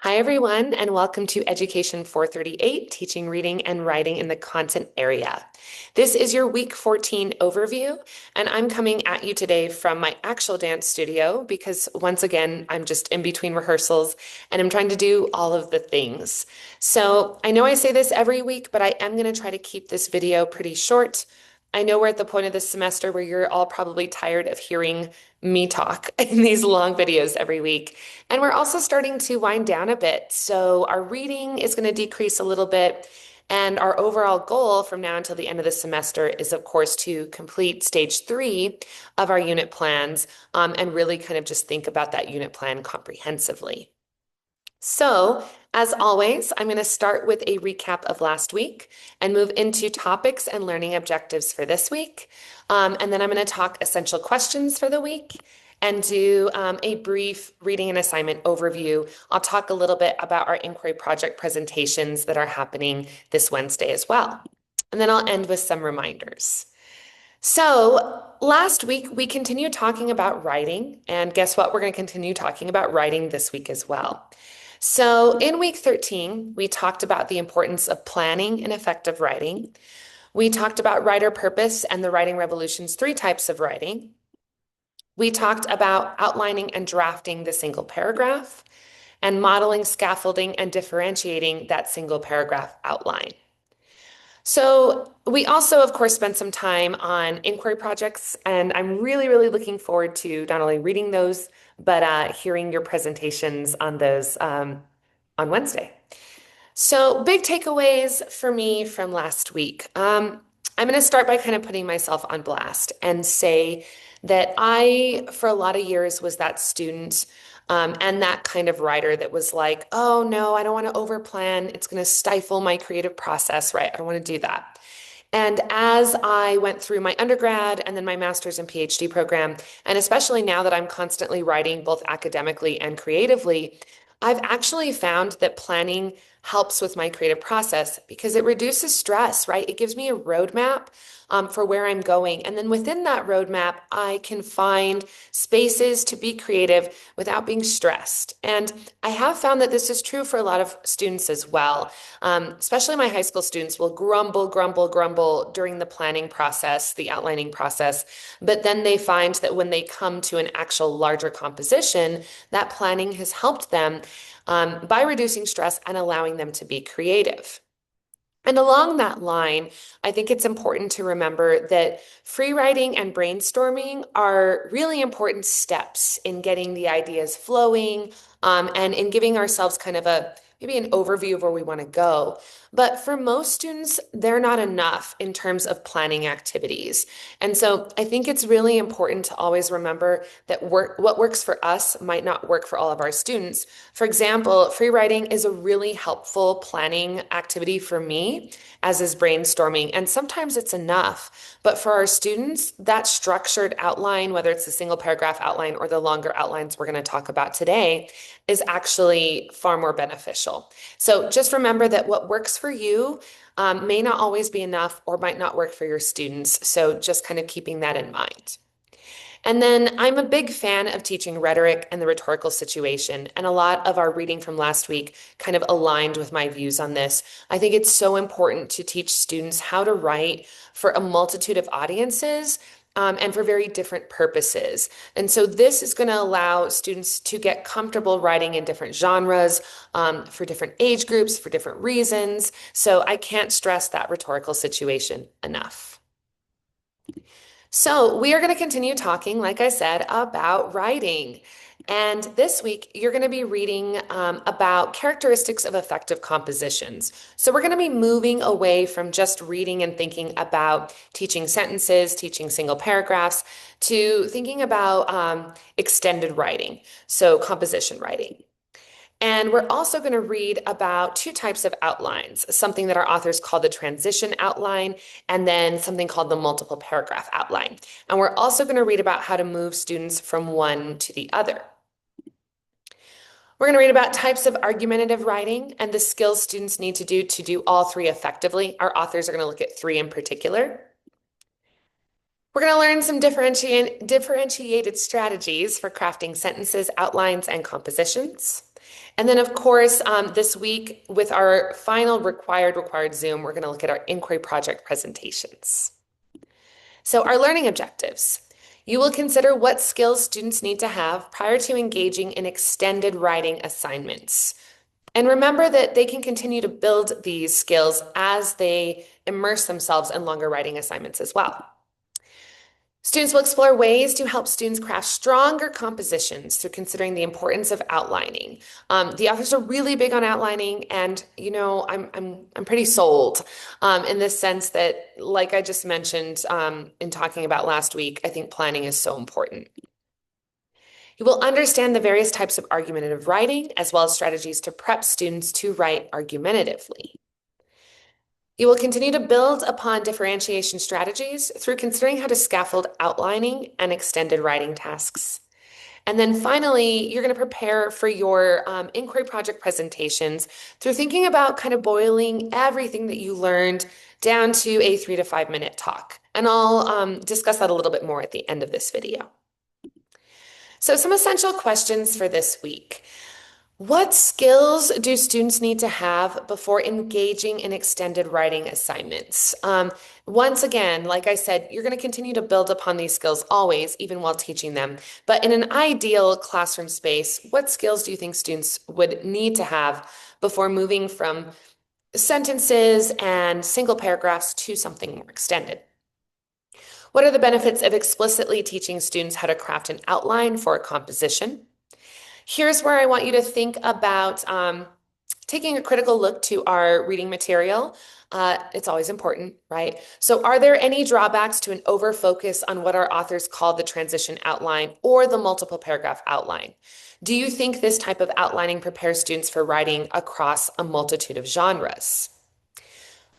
Hi, everyone, and welcome to Education 438, Teaching Reading and Writing in the Content Area. This is your Week 14 overview, and I'm coming at you today from my actual dance studio because, once again, I'm just in between rehearsals and I'm trying to do all of the things. So I know I say this every week, but I am going to try to keep this video pretty short. I know we're at the point of the semester where you're all probably tired of hearing me talk in these long videos every week. And we're also starting to wind down a bit. So our reading is going to decrease a little bit. And our overall goal from now until the end of the semester is, of course, to complete stage 3 of our unit plans and really kind of just think about that unit plan comprehensively. So, as always, I'm going to start with a recap of last week and move into topics and learning objectives for this week. And then I'm going to talk essential questions for the week and do a brief reading and assignment overview. I'll talk a little bit about our inquiry project presentations that are happening this Wednesday as well. And then I'll end with some reminders. So, last week we continued talking about writing, and guess what? We're going to continue talking about writing this week as well. So, in week 13, we talked about the importance of planning and effective writing. We talked about writer purpose and the writing revolution's 3 types of writing. We talked about outlining and drafting the single paragraph and modeling, scaffolding, and differentiating that single paragraph outline. So we also, of course, spent some time on inquiry projects, and I'm really looking forward to not only reading those, but hearing your presentations on those on Wednesday. So big takeaways for me from last week. I'm going to start by kind of putting myself on blast and say that I, for a lot of years, was that student and that kind of writer that was like, oh no, I don't want to overplan. It's going to stifle my creative process, right? I don't want to do that. And as I went through my undergrad and then my master's and PhD program, and especially now that I'm constantly writing both academically and creatively, I've actually found that planning helps with my creative process because it reduces stress, right? It gives me a roadmap for where I'm going. And then within that roadmap, I can find spaces to be creative without being stressed. And I have found that this is true for a lot of students as well. Especially my high school students will grumble during the planning process, the outlining process. But then they find that when they come to an actual larger composition, that planning has helped them by reducing stress and allowing them to be creative. And along that line, I think it's important to remember that free writing and brainstorming are really important steps in getting the ideas flowing, and in giving ourselves kind of maybe an overview of where we want to go. But for most students, they're not enough in terms of planning activities. And so I think it's really important to always remember that what works for us might not work for all of our students. For example, free writing is a really helpful planning activity for me, as is brainstorming. And sometimes it's enough. But for our students, that structured outline, whether it's the single paragraph outline or the longer outlines we're going to talk about today, is actually far more beneficial. So just remember that what works for you may not always be enough or might not work for your students. So just kind of keeping that in mind. And then I'm a big fan of teaching rhetoric and the rhetorical situation. And a lot of our reading from last week kind of aligned with my views on this. I think it's so important to teach students how to write for a multitude of audiences. And for very different purposes. And so this is going to allow students to get comfortable writing in different genres, for different age groups, for different reasons. So I can't stress that rhetorical situation enough. So we are going to continue talking, like I said, about writing. And this week, you're going to be reading about characteristics of effective compositions. So we're going to be moving away from just reading and thinking about teaching sentences, teaching single paragraphs, to thinking about extended writing, so composition writing. And we're also going to read about 2 types of outlines, something that our authors call the transition outline, and then something called the multiple paragraph outline. And we're also going to read about how to move students from one to the other. We're going to read about types of argumentative writing and the skills students need to do all 3 effectively. Our authors are going to look at 3 in particular. We're going to learn some differentiated strategies for crafting sentences, outlines, and compositions. And then, of course, this week with our final required Zoom, we're going to look at our inquiry project presentations. So our learning objectives. You will consider what skills students need to have prior to engaging in extended writing assignments. And remember that they can continue to build these skills as they immerse themselves in longer writing assignments as well. Students will explore ways to help students craft stronger compositions through considering the importance of outlining. The authors are really big on outlining, and I'm pretty sold in this sense that, like I just mentioned in talking about last week, I think planning is so important. You will understand the various types of argumentative writing, as well as strategies to prep students to write argumentatively. You will continue to build upon differentiation strategies through considering how to scaffold outlining and extended writing tasks. And then finally, you're going to prepare for your inquiry project presentations through thinking about kind of boiling everything that you learned down to a 3 to 5 minute talk. And I'll discuss that a little bit more at the end of this video. So some essential questions for this week. What skills do students need to have before engaging in extended writing assignments? Once again, like I said, you're going to continue to build upon these skills always, even while teaching them. But in an ideal classroom space, what skills do you think students would need to have before moving from sentences and single paragraphs to something more extended? What are the benefits of explicitly teaching students how to craft an outline for a composition? Here's where I want you to think about taking a critical look to our reading material. It's always important, right? So are there any drawbacks to an over-focus on what our authors call the transition outline or the multiple paragraph outline? Do you think this type of outlining prepares students for writing across a multitude of genres?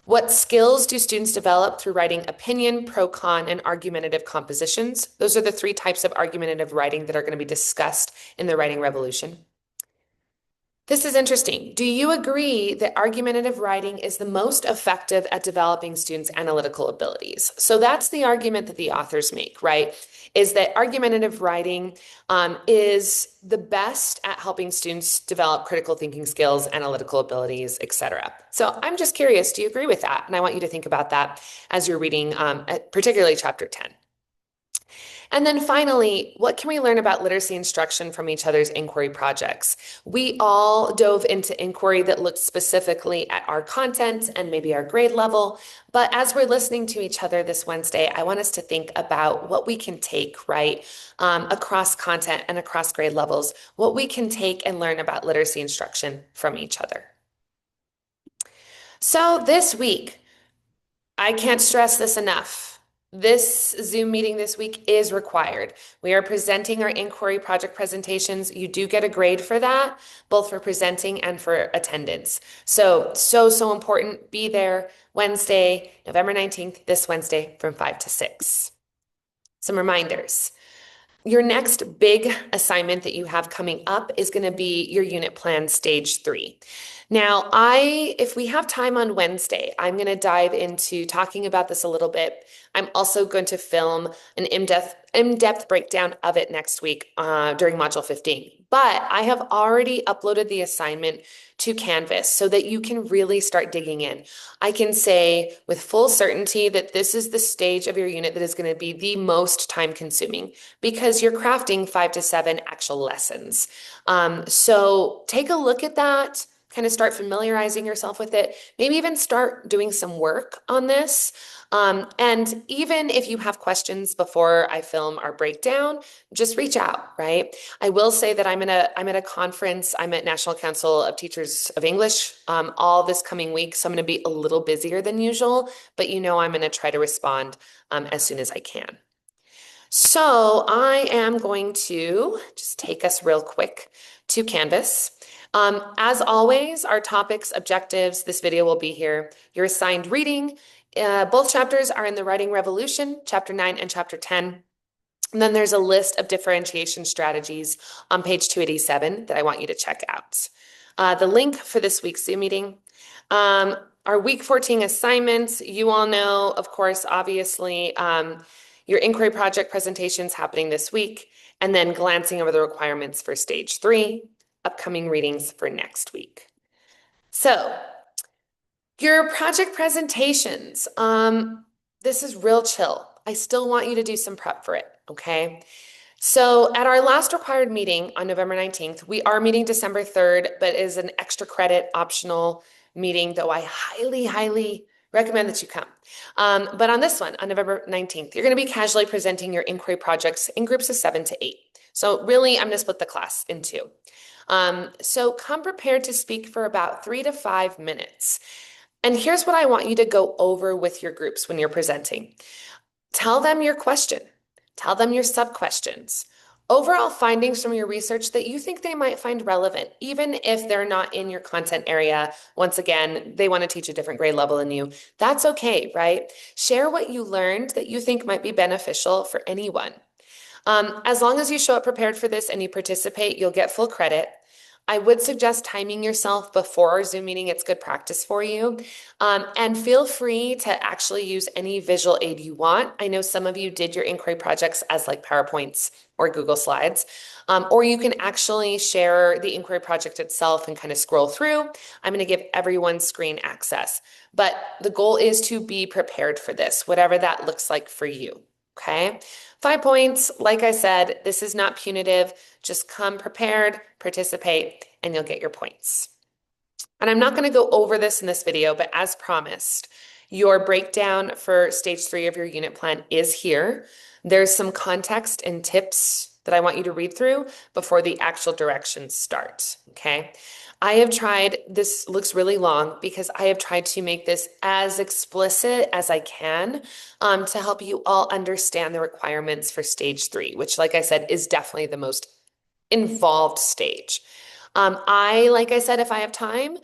What skills do students develop through writing opinion, pro, con, and argumentative compositions? Those are the 3 types of argumentative writing that are going to be discussed in the writing revolution. This is interesting. Do you agree that argumentative writing is the most effective at developing students' analytical abilities? So that's the argument that the authors make, right? Is that argumentative writing is the best at helping students develop critical thinking skills, analytical abilities, etc. So I'm just curious, do you agree with that? And I want you to think about that as you're reading, particularly chapter 10. And then finally, what can we learn about literacy instruction from each other's inquiry projects? We all dove into inquiry that looked specifically at our content and maybe our grade level. But as we're listening to each other this Wednesday, I want us to think about what we can take, right, across content and across grade levels, what we can take and learn about literacy instruction from each other. So this week, I can't stress this enough. This Zoom meeting this week is required. We are presenting our inquiry project presentations. You do get a grade for that, both for presenting and for attendance. So important. Be there Wednesday, November 19th, this Wednesday from 5 to 6. Some reminders. Your next big assignment that you have coming up is going to be your unit plan stage 3. Now, if we have time on Wednesday, I'm going to dive into talking about this a little bit. I'm also going to film an in-depth breakdown of it next week during Module 15. But I have already uploaded the assignment to Canvas so that you can really start digging in. I can say with full certainty that this is the stage of your unit that is going to be the most time consuming because you're crafting 5 to 7 actual lessons. So take a look at that. Kind of start familiarizing yourself with it, maybe even start doing some work on this. And even if you have questions before I film our breakdown, just reach out, right? I will say that I'm at a conference. I'm at National Council of Teachers of English all this coming week, so I'm going to be a little busier than usual, but I'm going to try to respond as soon as I can. So I am going to just take us real quick to Canvas. As always, our topics, objectives, this video will be here. Your assigned reading, both chapters are in the Writing Revolution, chapter 9 and chapter 10. And then there's a list of differentiation strategies on page 287 that I want you to check out. The link for this week's Zoom meeting, our week 14 assignments, you all know, of course, obviously, your inquiry project presentations happening this week, and then glancing over the requirements for stage 3. upcoming readings for next week. So, your project presentations, this is real chill. I still want you to do some prep for it, okay? So at our last required meeting on November 19th, we are meeting December 3rd, but is an extra credit optional meeting, though I highly, highly recommend that you come. But on this one, on November 19th, you're going to be casually presenting your inquiry projects in groups of 7 to 8. So really, I'm going to split the class in two. So come prepared to speak for about 3 to 5 minutes. And here's what I want you to go over with your groups when you're presenting. Tell them your question. Tell them your sub-questions. Overall findings from your research that you think they might find relevant, even if they're not in your content area. Once again, they want to teach a different grade level than you. That's okay, right? Share what you learned that you think might be beneficial for anyone. As long as you show up prepared for this and you participate, you'll get full credit. I would suggest timing yourself before our Zoom meeting. It's good practice for you. And feel free to actually use any visual aid you want. I know some of you did your inquiry projects as like PowerPoints or Google Slides, or you can actually share the inquiry project itself and kind of scroll through. I'm going to give everyone screen access, but the goal is to be prepared for this, whatever that looks like for you. Okay. 5 points. Like I said, this is not punitive. Just come prepared, participate, and you'll get your points. And I'm not going to go over this in this video, but as promised, your breakdown for stage 3 of your unit plan is here. There's some context and tips that I want you to read through before the actual directions start. Okay. I have tried, this looks really long because I have tried to make this as explicit as I can to help you all understand the requirements for stage 3, which, like I said, is definitely the most involved stage. Like I said, if I have time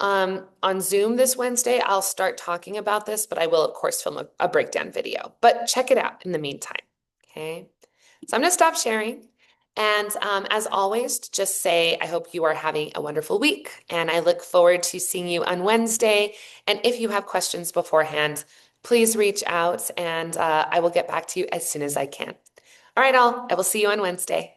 on Zoom this Wednesday, I'll start talking about this, but I will, of course, film a breakdown video. But check it out in the meantime. Okay. So I'm going to stop sharing. And as always, just say, I hope you are having a wonderful week, and I look forward to seeing you on Wednesday. And if you have questions beforehand, please reach out and I will get back to you as soon as I can. All right, all, I will see you on Wednesday.